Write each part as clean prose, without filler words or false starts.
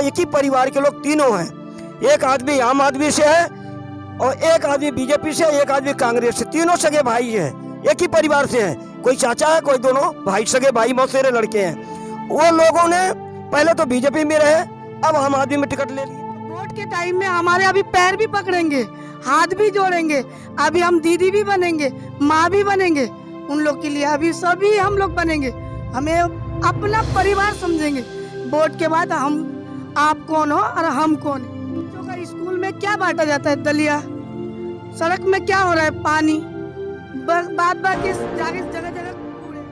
एक ही परिवार के लोग तीनों हैं। एक आदमी आम आदमी से है और एक आदमी बीजेपी से, एक आदमी कांग्रेस से। तीनों सगे भाई हैं, एक ही परिवार से हैं। कोई चाचा है, कोई दोनों भाई, सगे भाई मौसेरे लड़के हैं। वो लोगों ने पहले तो बीजेपी में रहे, अब आम आदमी में टिकट ले ली। वोट के टाइम में हमारे अभी पैर भी पकड़ेंगे, हाथ भी जोड़ेंगे। अभी हम दीदी भी बनेंगे, माँ भी बनेंगे उन लोग के लिए। अभी सभी हम लोग बनेंगे, हमें अपना परिवार समझेंगे। वोट के बाद हम आप कौन हो और हम कौन है। बच्चों का स्कूल में क्या बांटा जाता है? दलिया। सड़क में क्या हो रहा है? पानी। बात बात के जगह जगह कूड़े।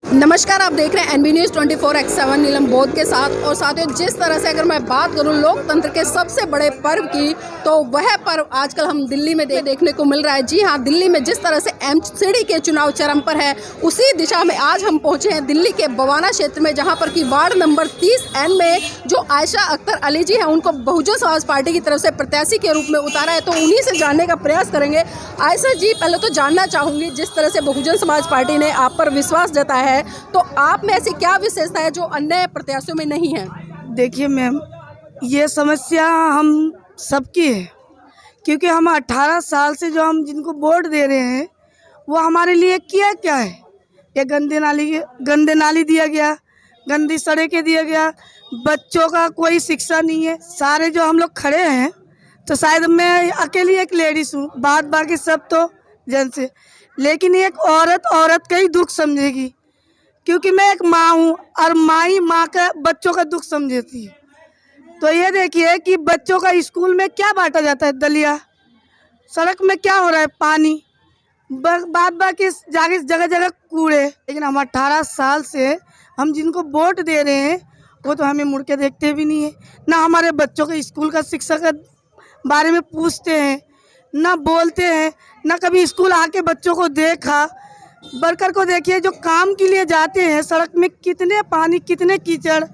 नमस्कार, आप देख रहे हैं एनबी न्यूज़ 24/7 नीलम बौद्ध के साथ। और साथियों, जिस तरह से अगर मैं बात करूं लोकतंत्र के सबसे बड़े पर्व की, तो वह पर्व आजकल हम दिल्ली में देखने को मिल रहा है। जी हां, दिल्ली में जिस तरह से एमसीडी के चुनाव चरम पर है, उसी दिशा में आज हम पहुंचे हैं दिल्ली के बवाना क्षेत्र में, जहां पर कि वार्ड नंबर 30N में जो आयशा अख्तर अली जी हैं, उनको बहुजन समाज पार्टी की तरफ से प्रत्याशी के रूप में उतारा है। तो उन्हीं से जानने का प्रयास करेंगे। आयशा जी, पहले तो जानना चाहूँगी, जिस तरह से बहुजन समाज पार्टी ने आप पर विश्वास जताया है, तो आप में ऐसी क्या विशेषता है जो अन्य प्रत्याशियों में नहीं है? देखिए मैम, ये समस्या हम सबकी है, क्योंकि हम 18 साल से जो हम जिनको वोट दे रहे हैं वो हमारे लिए किया क्या है? ये गंदे नाली दिया गया, गंदी सड़कें दिया गया, बच्चों का कोई शिक्षा नहीं है। सारे जो हम लोग खड़े हैं, तो शायद मैं अकेली एक लेडीज हूँ, बाकी सब तो जेंट्स है। लेकिन एक औरत का ही दुख समझेगी, क्योंकि मैं एक माँ हूँ और माँ का बच्चों का दुख समझती है। तो ये देखिए कि बच्चों का स्कूल में क्या बांटा जाता है? दलिया। सड़क में क्या हो रहा है? पानी। बात की जगह जगह कूड़े। लेकिन हम 18 साल से हम जिनको वोट दे रहे हैं वो तो हमें मुड़ के देखते भी नहीं है, ना हमारे बच्चों के स्कूल का शिक्षा के बारे में पूछते हैं, ना बोलते हैं, ना कभी स्कूल आके बच्चों को देखा। वर्कर को देखिए जो काम के लिए जाते हैं, सड़क में कितने पानी, कितने कीचड़,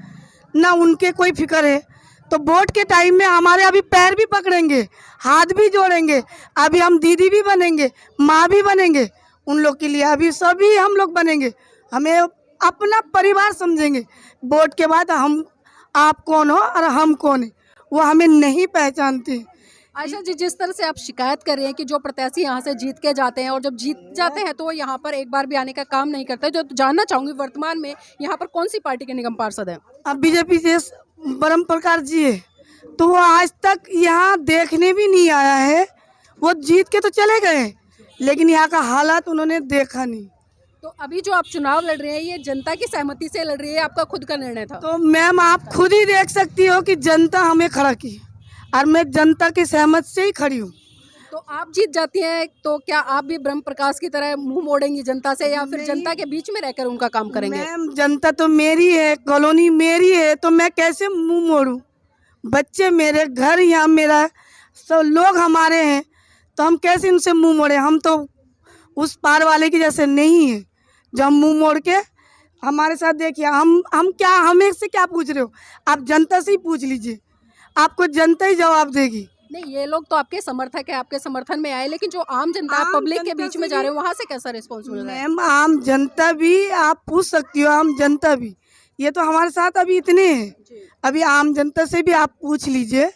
ना उनके कोई फिक्र है। तो वोट के टाइम में हमारे अभी पैर भी पकड़ेंगे, हाथ भी जोड़ेंगे। अभी हम दीदी भी बनेंगे, माँ भी बनेंगे उन लोग के लिए। अभी सभी हम लोग बनेंगे, हमें अपना परिवार समझेंगे। वोट के बाद हम आप कौन हो और हम कौन है, वो हमें नहीं पहचानते। आयशा जी, जिस तरह से आप शिकायत कर रहे हैं कि जो प्रत्याशी यहाँ से जीत के जाते हैं और जब जीत जाते हैं तो वो यहाँ पर एक बार भी आने का काम नहीं करते, जो जानना चाहूँगी वर्तमान में यहाँ पर कौन सी पार्टी के निगम पार्षद हैं? अब बीजेपी से ब्रह्म प्रकाश जी है, तो वो आज तक यहाँ देखने भी नहीं आया है। वो जीत के तो चले गए, लेकिन यहाँ का हालात उन्होंने देखा नहीं। तो अभी जो आप चुनाव लड़ रहे हैं, ये जनता की सहमति से लड़ रही है, आपका खुद का निर्णय था? तो मैम, आप खुद ही देख सकती हो कि जनता हमें खड़ा की, और मैं जनता की सहमत से ही खड़ी हूँ। तो आप जीत जाती हैं तो क्या आप भी ब्रह्म प्रकाश की तरह मुंह मोड़ेंगी जनता से, या फिर जनता के बीच में रहकर उनका काम करेंगे? मैम, जनता तो मेरी है, कॉलोनी मेरी है, तो मैं कैसे मुंह मोड़ूं? बच्चे मेरे, घर यहाँ मेरा, सब लोग हमारे हैं, तो हम कैसे उनसे मुंह मोड़े? हम तो उस पार वाले की जैसे नहीं है जो हम मुंह मोड़ के। हमारे साथ देखिए, हम क्या, हमें से क्या पूछ रहे हो? आप जनता से ही पूछ लीजिए, आपको जनता ही जवाब देगी। नहीं, ये लोग तो आपके समर्थक है, आपके समर्थन में आए, लेकिन जो आम जनता, पब्लिक के बीच में जा रहे हो, वहाँ से कैसा रिस्पॉन्स मिल रहा है? मैम, आम जनता भी आप पूछ सकती हो, आम जनता भी, ये तो हमारे साथ अभी इतने हैं, अभी आम जनता से भी आप पूछ लीजिए,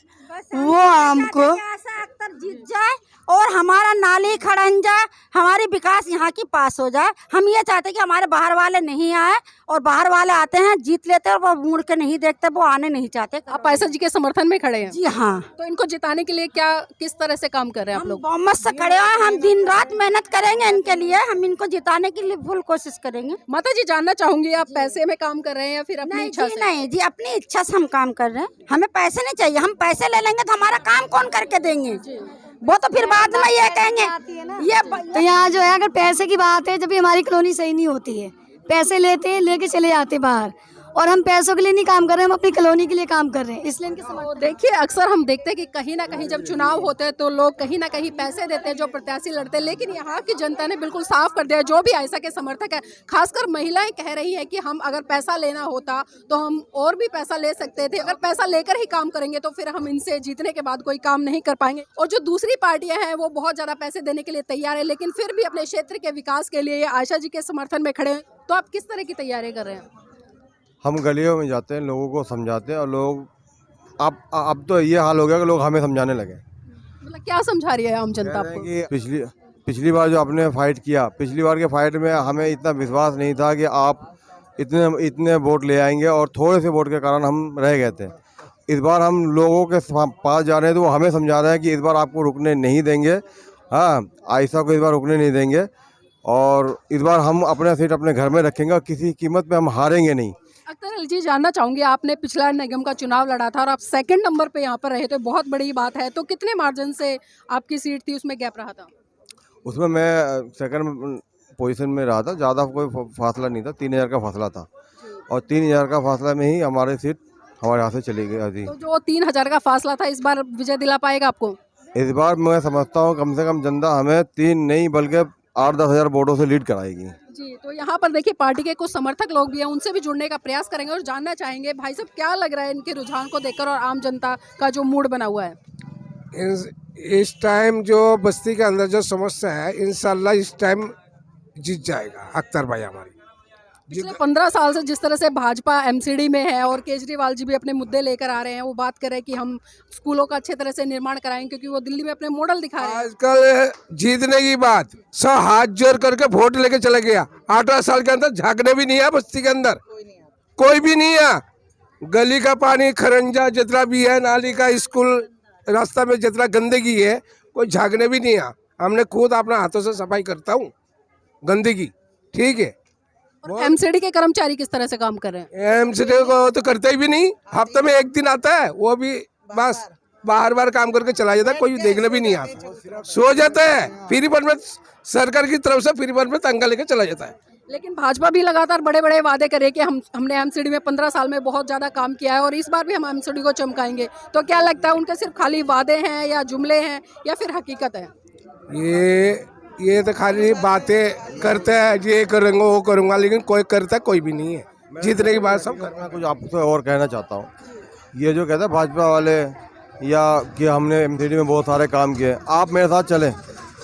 वो हमको आयशा अख्तर जीत जाए और हमारा नाली खड़न जाए, हमारी विकास यहाँ की पास हो जाए। हम ये चाहते हैं कि हमारे बाहर वाले नहीं आए, और बाहर वाले आते हैं, जीत लेते हैं, और वो मुड़ के नहीं देखते, वो आने नहीं चाहते। आप आयशा जी के समर्थन में खड़े हैं? जी हाँ। तो इनको जिताने के लिए क्या, किस तरह से काम कर रहे हैं आप लोग? बहुमत से खड़े हैं, हम दिन रात मेहनत करेंगे इनके लिए, हम इनको जिताने के लिए फुल कोशिश करेंगे। माता जी, जानना चाहूंगी, आप पैसे में काम कर रहे हैं या फिर अपनी इच्छा से? नहीं जी, अपनी इच्छा से हम काम कर रहे हैं, हमें पैसे नहीं चाहिए। हम पैसे ले लेंगे तो हमारा काम कौन करके देंगे? वो तो फिर बाद में ये कहेंगे ये तो यहाँ जो है, अगर पैसे की बात है, जब भी हमारी कॉलोनी सही नहीं होती है, पैसे लेते हैं, लेके चले जाते बाहर, और हम पैसों के लिए नहीं काम कर रहे हैं, हम अपनी कॉलोनी के लिए काम कर रहे हैं, इसलिए इनके समर्थन। देखिए, अक्सर हम देखते हैं कि कहीं ना कहीं जब चुनाव होते हैं तो लोग कहीं ना कहीं पैसे देते हैं जो प्रत्याशी लड़ते हैं, लेकिन यहाँ की जनता ने बिल्कुल साफ कर दिया है, जो भी आयशा के समर्थक है, खासकर महिलाएं कह रही है कि हम अगर पैसा लेना होता तो हम और भी पैसा ले सकते थे, अगर पैसा लेकर ही काम करेंगे तो फिर हम इनसे जीतने के बाद कोई काम नहीं कर पाएंगे। और जो दूसरी पार्टियां हैं वो बहुत ज्यादा पैसे देने के लिए तैयार है, लेकिन फिर भी अपने क्षेत्र के विकास के लिए आयशा जी के समर्थन में खड़े हैं। तो आप किस तरह की तैयारी कर रहे हैं? हम गलियों में जाते हैं, लोगों को समझाते हैं और लोग अब तो ये हाल हो गया कि लोग हमें समझाने लगे। मतलब क्या समझा रही है आम जनता कह रहे आपको? हैं कि पिछली बार जो आपने फाइट किया, पिछली बार के फाइट में हमें इतना विश्वास नहीं था कि आप इतने वोट ले आएंगे और थोड़े से वोट के कारण हम रह गए थे। इस बार हम लोगों के पास जा रहे हैं तो वो हमें समझा रहे हैं कि इस बार आपको रुकने नहीं देंगे। हाँ, आयशा को इस बार रुकने नहीं देंगे और इस बार हम अपना सीट अपने घर में रखेंगे और किसी कीमत पे हम हारेंगे नहीं। अख्तर अली जी, जानना चाहूंगी, आपने पिछला निगम का चुनाव लड़ा था और आप सेकंड नंबर पे यहाँ पर रहे, तो बहुत बड़ी बात है। तो कितने मार्जिन से आपकी सीट थी, उसमें गैप रहा था? उसमें मैं सेकंड पोजीशन में रहा था, ज़्यादा कोई फासला नहीं था, 3000 का फासला था और 3000 का फासला में ही हमारी सीट हमारे यहाँ से चली गई थी। तो जो 3000 का फासला था, इस बार विजय दिला पाएगा आपको? इस बार मैं समझता हूँ कम से कम जनता हमें 3 नहीं बल्कि 8-10 हज़ार वोटों से लीड कराएगी। जी, तो यहाँ पर देखिए पार्टी के कुछ समर्थक लोग भी हैं, उनसे भी जुड़ने का प्रयास करेंगे और जानना चाहेंगे भाई साहब क्या लग रहा है इनके रुझान को देखकर और आम जनता का जो मूड बना हुआ है। इस टाइम जो बस्ती के अंदर जो समस्या है, इंशाल्लाह इस टाइम जीत जाएगा अख्तर भाई हमारी। पिछले 15 साल से जिस तरह से भाजपा एमसीडी में है और केजरीवाल जी भी अपने मुद्दे लेकर आ रहे हैं, वो बात कर रहे हैं कि हम स्कूलों का अच्छे तरह से निर्माण कराएं क्योंकि वो दिल्ली में अपने मॉडल दिखा रहे हैं। आजकल जीतने की बात सब हाथ जोड़ करके वोट लेके चले गया। 18 साल के अंदर झांकने भी नहीं है, बस्ती के अंदर कोई भी नहीं है। गली का पानी, खरंजा जितना भी है, नाली का, स्कूल रास्ता में जितना गंदगी है, कोई झांकने भी नहीं है। हमने खुद अपने हाथों से सफाई करता हूँ गंदगी, ठीक है। और एमसीडी के कर्मचारी किस तरह से काम कर रहे हैं? एमसीडी को तो करते ही भी नहीं, हफ्ते में 1 दिन आता है, वो भी बस बार काम करके चला जाता है, कोई देखने भी नहीं आता, सो जाता है। फ्री परमिट सरकार की तरफ से फ्री परमिट तंगा लेके चला जाता है। लेकिन भाजपा भी लगातार बड़े बड़े वादे करे कि हमने एमसीडी में 15 साल में बहुत ज़्यादा काम किया है और इस बार भी हम एमसीडी को चमकाएंगे। तो क्या लगता है उनके सिर्फ खाली वादे हैं या जुमले हैं या फिर हकीकत है? ये तो खाली बातें करते हैं, ये करूँगा वो करूँगा, लेकिन कोई करता कोई भी नहीं है। जीतने की बात सब कर। मैं कुछ आपसे और कहना चाहता हूँ, ये जो कहते हैं भाजपा वाले या कि हमने एमसीडी में बहुत सारे काम किए, आप मेरे साथ चलें।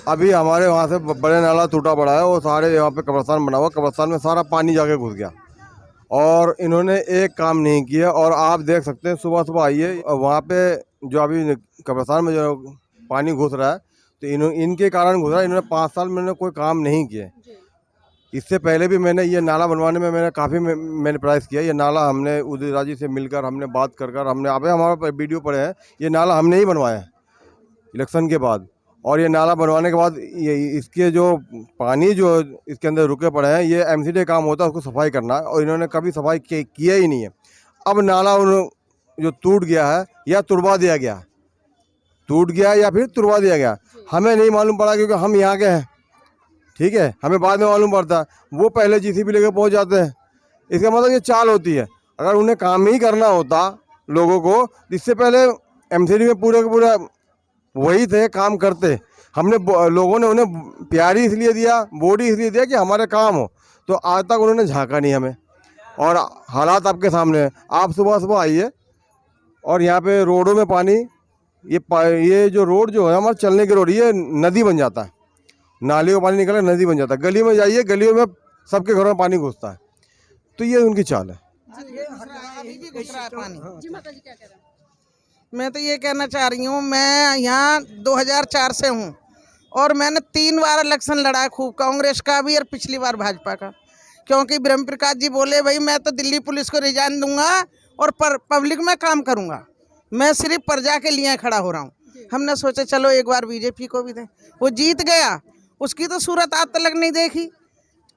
अभी हमारे वहाँ से बड़े नाला टूटा पड़ा है, वो सारे यहाँ पे कब्रिस्तान बना हुआ, कब्रिस्तान में सारा पानी जाके घुस गया और इन्होंने एक काम नहीं किया। और आप देख सकते हैं, सुबह आइए वहाँ पे जो अभी कब्रिस्तान में जो पानी घुस रहा है, तो इनके कारण घुस रहा है। इन्होंने 5 साल में कोई काम नहीं किए। इससे पहले भी मैंने ये नाला बनवाने में मैंने काफ़ी मैंने प्रयास किया। ये नाला हमने उदय राजी से मिलकर हमने बात कर हमने अभी हमारा वीडियो पड़े हैं, ये नाला हमने ही बनवाया इलेक्शन के बाद। और ये नाला बनवाने के बाद ये इसके जो पानी जो इसके अंदर रुके पड़े हैं, ये एमसीडी काम होता है उसको सफाई करना, और इन्होंने कभी सफाई किया ही नहीं है। अब नाला जो टूट गया है या तुड़वा दिया गया, टूट गया या फिर तुड़वा दिया गया, हमें नहीं मालूम पड़ा क्योंकि हम यहाँ के हैं, ठीक है। हमें बाद में मालूम पड़ता है, वो पहले जीसीबी लेकर पहुँच जाते हैं। इसका मतलब ये चाल होती है। अगर उन्हें काम ही करना होता लोगों को, इससे पहले एमसीडी में पूरे का पूरा वही थे काम करते। हमने लोगों ने उन्हें प्यारी इसलिए दिया, बॉडी इसलिए दिया कि हमारे काम हो, तो आज तक उन्होंने झांका नहीं हमें। और हालात आपके सामने है। आप सुबह आइए और यहाँ पे रोडों में पानी, ये जो रोड जो है हमारे चलने की रोड, ये नदी बन जाता है। नाली का पानी निकला नदी बन जाता है। गली में जाइए, गलियों में सबके घरों में पानी घुसता है। तो ये उनकी चाल है। जी माता जी क्या कह रहे हैं? मैं तो ये कहना चाह रही हूँ, मैं यहाँ 2004 से हूँ और मैंने 3 बार इलेक्शन लड़ा है, खूब कांग्रेस का भी और पिछली बार भाजपा का। क्योंकि ब्रह्म प्रकाश जी बोले भाई मैं तो दिल्ली पुलिस को रिजाइन दूंगा और पब्लिक में काम करूंगा, मैं सिर्फ प्रजा के लिए खड़ा हो रहा हूँ। हमने सोचा चलो एक बार बीजेपी को भी दें, वो जीत गया, उसकी तो सूरत आज तक नहीं देखी।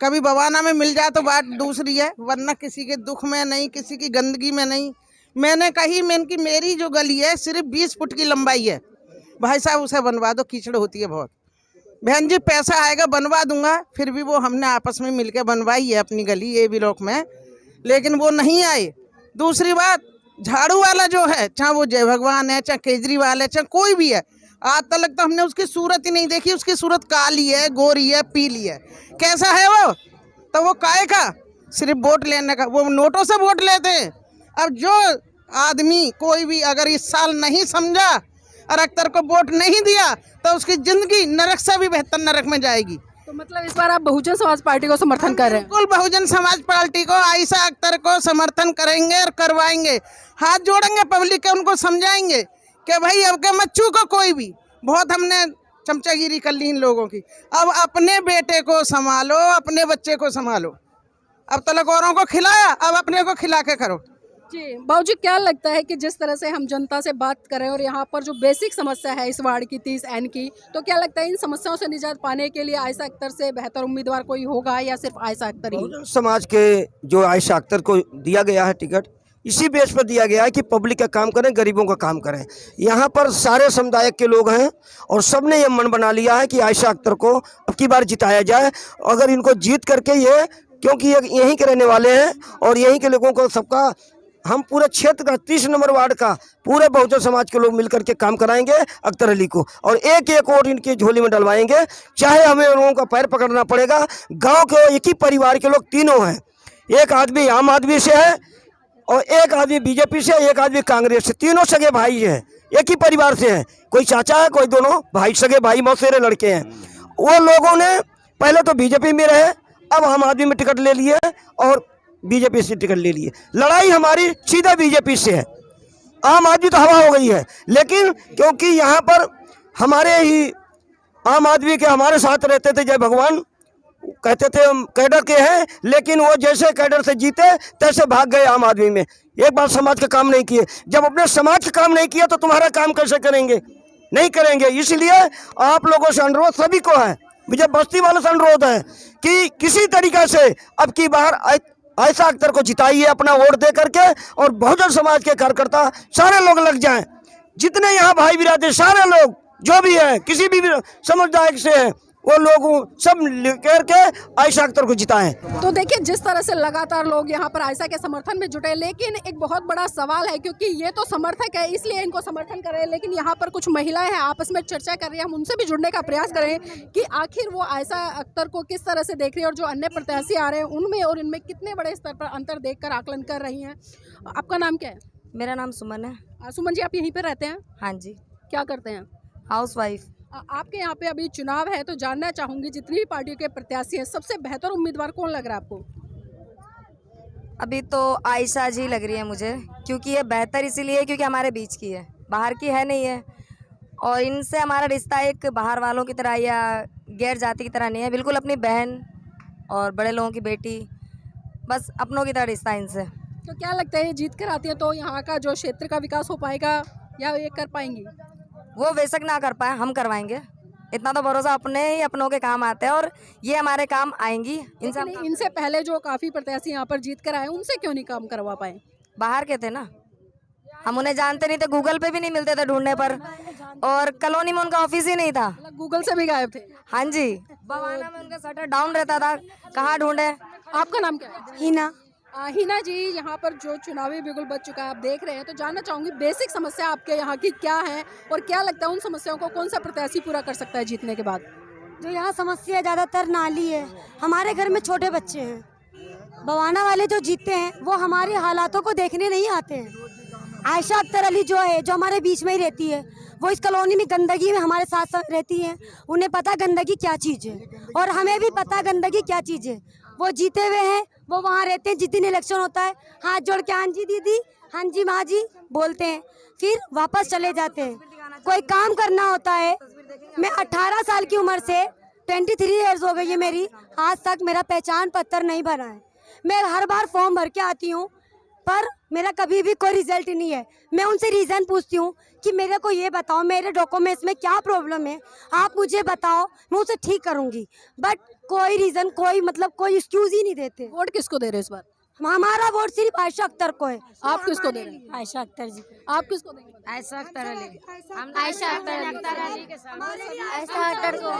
कभी बवाना में मिल जाए तो बात दूसरी है, वरना किसी के दुख में नहीं, किसी की गंदगी में नहीं। मैंने कही कि मेरी जो गली है सिर्फ 20 फुट की लंबाई है, भाई साहब उसे बनवा दो, कीचड़ होती है बहुत। बहन जी पैसा आएगा बनवा दूंगा, फिर भी वो हमने आपस में मिलकर बनवाई है अपनी गली ए ब्लॉक में, लेकिन वो नहीं आए। दूसरी बात, झाड़ू वाला जो है, चाहे वो जय भगवान है, चाहे केजरीवाल है, चाहे कोई भी है, आज तक तो हमने उसकी सूरत ही नहीं देखी। उसकी सूरत काली है, गोरी है, पीली है, कैसा है वो? तो वो काहे का? सिर्फ वोट लेने का, वो नोटों से वोट लेते हैं। अब जो आदमी कोई भी अगर इस साल नहीं समझा और अख्तर को वोट नहीं दिया तो उसकी जिंदगी नरक से भी बेहतर नरक में जाएगी। तो मतलब इस बार आप बहुजन समाज पार्टी को समर्थन कर रहे हैं? बिल्कुल बहुजन समाज पार्टी को, आयशा अख्तर को समर्थन करेंगे और करवाएंगे। हाथ जोड़ेंगे पब्लिक के, उनको समझाएंगे कि भाई अब के मत चूको कोई भी, बहुत हमने चमचागिरी कर ली इन लोगों की। अब अपने बेटे को संभालो, अपने बच्चे को संभालो। अब तक औरों को खिलाया, अब अपने को खिला के करो। जी बाबूजी, क्या लगता है कि जिस तरह से हम जनता से बात कर रहे हैं और यहाँ पर जो बेसिक समस्या है इस वार्ड की 30N की, तो क्या लगता है इन समस्याओं से निजात पाने के लिए आयशा अख्तर से बेहतर उम्मीदवार कोई होगा या सिर्फ आयशा अख्तर ही? बहुजन समाज के जो आयशा अख्तर को दिया गया है टिकट, इसी बेस पर दिया गया है कि पब्लिक का काम करें, गरीबों का काम करें। यहाँ पर सारे समुदाय के लोग हैं और सबने ये मन बना लिया है कि आयशा अख्तर को अब की बार जिताया जाए। अगर इनको जीत करके ये, क्योंकि ये यहीं के रहने वाले हैं और यहीं के लोगों को सबका, हम पूरे क्षेत्र का 30 नंबर वार्ड का पूरे बहुजन समाज के लोग मिलकर के काम कराएंगे अख्तर अली को, और एक एक वोट इनकी झोली में डलवाएंगे, चाहे हमें लोगों का पैर पकड़ना पड़ेगा। गांव के एक ही परिवार के लोग तीनों हैं, एक आदमी आम आदमी से है और एक आदमी बीजेपी से, एक आदमी कांग्रेस से, तीनों सगे भाई हैं, एक ही परिवार से हैं। कोई चाचा है, कोई दोनों भाई, सगे भाई मौसेरे लड़के हैं। वो लोगों ने पहले तो बीजेपी में रहे, अब आम आदमी में टिकट ले लिए और बीजेपी से टिकट ले लिए। लड़ाई हमारी सीधा बीजेपी से है, आम आदमी तो हवा हो गई है। लेकिन क्योंकि यहाँ पर हमारे ही आम आदमी के हमारे साथ रहते थे, जय भगवान कहते थे हम कैडर के हैं, लेकिन वो जैसे कैडर से जीते तैसे भाग गए आम आदमी में। एक बार समाज का काम नहीं किए, जब अपने समाज का काम नहीं किया तो तुम्हारा काम कैसे करेंगे? नहीं करेंगे। इसलिए आप लोगों से अनुरोध सभी को है, मुझे बस्ती वालों से अनुरोध है कि किसी तरीके से अब की बार आयशा अख्तर को जिताइए अपना वोट दे करके, और बहुजन समाज के कार्यकर्ता सारे लोग लग जाएं, जितने यहाँ भाई बिरादर सारे लोग जो भी हैं, किसी भी समुदाय से हैं, वो लोग सब लेकर के आयशा अख्तर को जिताएं। तो देखिए जिस तरह से लगातार लोग यहाँ पर आयशा के समर्थन में जुटे, लेकिन एक बहुत बड़ा सवाल है, क्योंकि ये तो समर्थक है इसलिए इनको समर्थन कर रहे हैं, लेकिन यहाँ पर कुछ महिलाएं हैं आपस में चर्चा कर रही हैं। हम उनसे भी जुड़ने का प्रयास करें कि आखिर वो आयशा अख्तर को किस तरह से देख रही है और जो अन्य प्रत्याशी आ रहे हैं उनमें और इनमें कितने बड़े स्तर पर अंतर देखकर आकलन कर रही हैं। आपका नाम क्या है? मेरा नाम सुमन है। सुमन जी, आप यहीं पर रहते हैं? हाँ जी। क्या करते हैं? House wife. आपके यहाँ पे अभी चुनाव है, तो जानना चाहूंगी जितनी भी पार्टियों के प्रत्याशी हैं सबसे बेहतर उम्मीदवार कौन लग रहा है आपको? अभी तो आयशा जी लग रही है मुझे, क्योंकि ये बेहतर इसीलिए क्योंकि हमारे बीच की है, बाहर की है नहीं है, और इनसे हमारा रिश्ता एक बाहर वालों की तरह या गैर जाति की तरह नहीं है, बिल्कुल अपनी बहन और बड़े लोगों की बेटी, बस अपनों की तरह रिश्ता इनसे। तो क्या लगता है ये जीत कर आती है तो यहाँ का जो क्षेत्र का विकास हो पाएगा या ये कर पाएंगी? वो बेशक ना कर पाए, हम करवाएंगे, इतना तो भरोसा अपने ही अपनों के काम आते हैं और ये हमारे काम आएंगी। इनसे पहले जो काफ़ी प्रत्याशी यहाँ पर जीत कर आए उनसे क्यों नहीं काम करवा पाए? बाहर के थे ना, हम उन्हें जानते नहीं थे, गूगल पे भी नहीं मिलते थे ढूंढने पर, और कॉलोनी में उनका ऑफिस ही नहीं था, गूगल से भी गायब थे। हाँ जी, बवाना में उनका शटर डाउन रहता था, कहाँ ढूंढे। आपका नाम क्या है? हिना। हिना जी, यहाँ पर जो चुनावी बिगुल बच चुका है आप देख रहे हैं, तो जानना चाहूंगी बेसिक समस्या आपके यहाँ की क्या है और क्या लगता है उन समस्याओं को कौन सा प्रत्याशी पूरा कर सकता है जीतने के बाद? जो यहाँ समस्या ज़्यादातर नाली है, हमारे घर में छोटे बच्चे हैं, बवाना वाले जो जीतते हैं वो हमारे हालातों को देखने नहीं आते हैं। आयशा अख्तर अली जो है, जो हमारे बीच में ही रहती है, वो इस कॉलोनी में गंदगी में हमारे साथ साथ रहती है, उन्हें पता गंदगी क्या चीज़ है और हमें भी पता गंदगी क्या चीज़ है। वो जीते हुए हैं, वो वहाँ रहते हैं, जिस दिन इलेक्शन होता है हाथ जोड़ के हाँ जी दीदी, हाँ जी माँ जी बोलते हैं, फिर वापस चले जाते हैं। कोई काम करना होता है, मैं 18 साल की उम्र से 23 ईयर्स हो गई है मेरी, आज तक मेरा पहचान पत्र नहीं बना है। मैं हर बार फॉर्म भर के आती हूँ पर मेरा कभी भी कोई रिजल्ट नहीं है। मैं उनसे रीज़न पूछती हूँ कि मेरे को ये बताओ मेरे डॉक्यूमेंट्स में क्या प्रॉब्लम है, आप मुझे बताओ, मैं उसे ठीक करूँगी, बट कोई रीज़न, कोई मतलब कोई एक्सक्यूज़ ही नहीं देते। वोट किसको दे रहे हो इस बार? हमारा वोट सिर्फ आयशा अख्तर को है। आप किसको दे रहे हैं? आयशा अख्तर जी। आप किसको देंगे? आयशा अख्तर अली। आयशा अख्तर को।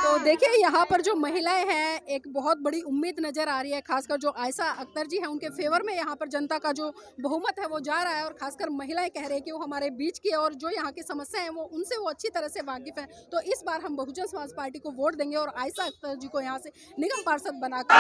तो देखिए यहाँ पर जो महिलाएं हैं, एक बहुत बड़ी उम्मीद नजर आ रही है, खासकर जो आयशा अख्तर जी हैं उनके फेवर में यहाँ पर जनता का जो बहुमत है वो जा रहा है, और खासकर महिलाएं कह रही है कि वो हमारे बीच की है और जो यहाँ की समस्या है वो उनसे वो अच्छी तरह से वाकिफ है। तो इस बार हम बहुजन समाज पार्टी को वोट देंगे और आयशा अख्तर जी को यहाँ से निगम पार्षद बनाकर